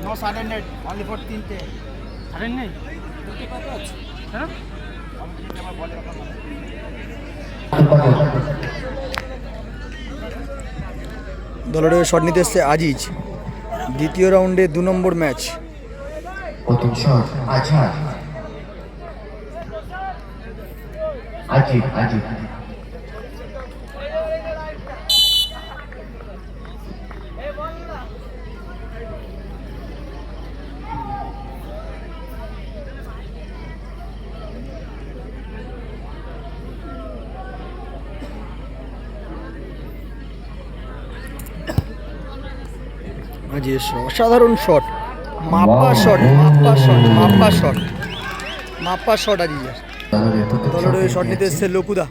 No sudden net only for 3টে সারেন নেই হ্যাঁ দলের শট নিতে এসছে আজিজ। দ্বিতীয় রাউন্ডে 2 নম্বর ম্যাচ। প্রথম শট আজহার আজিব আজিব আজিজ অসাধারণ শট, মাপ্পা শট, মাপ্পা শট, মাপ্পা শট, মাপ্পা শট আজিজের। দলের শট নিতে এসছে লকুদা।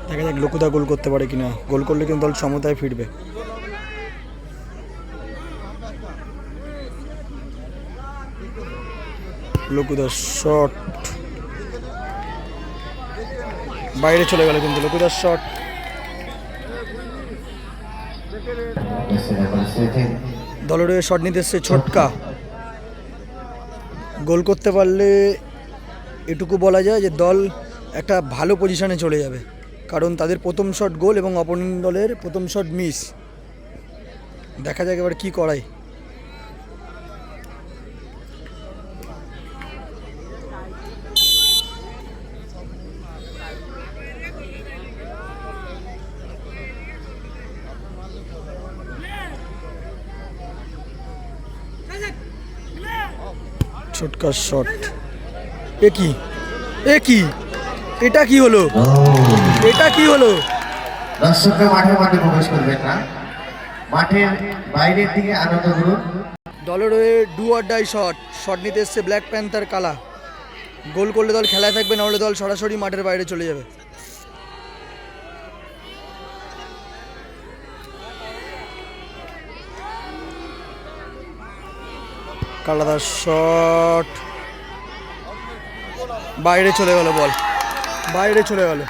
দেখা যাক লকুদা গোল করতে পারে কিনা। গোল করলে কিন্তু দল সমতায় ফিরবে। লকুদার শট বাইরে চলে গেল, কিন্তু লকুদার শট। দলের শট নিতে এসছে ছোটকা। গোল করতে পারলে এটুকু বলা যায় যে দল একটা ভালো পজিশনে চলে যাবে, কারণ তাদের প্রথম শট গোল এবং অপোনেন্ট দলের প্রথম শট মিস। দেখা যাক এবার কী করায়। ছোটকার শট, এ কি, এ কি, এটা কি হলো, এটা কি হলো? দর্শকরা মাঠে মাঠে প্রবেশ করবেন না, মাঠের বাইরের দিকে আনন্দ করুন। দলের হয়ে do or die shot, shot নিতে এসছে ব্ল্যাক প্যান্থার কালা। গোল করলে দল খেলায় থাকবে, নাহলে দল সরাসরি মাঠের বাইরে চলে যাবে। কালাদার শট বাইরে চলে গেল, বল বাইরে চলে গেল।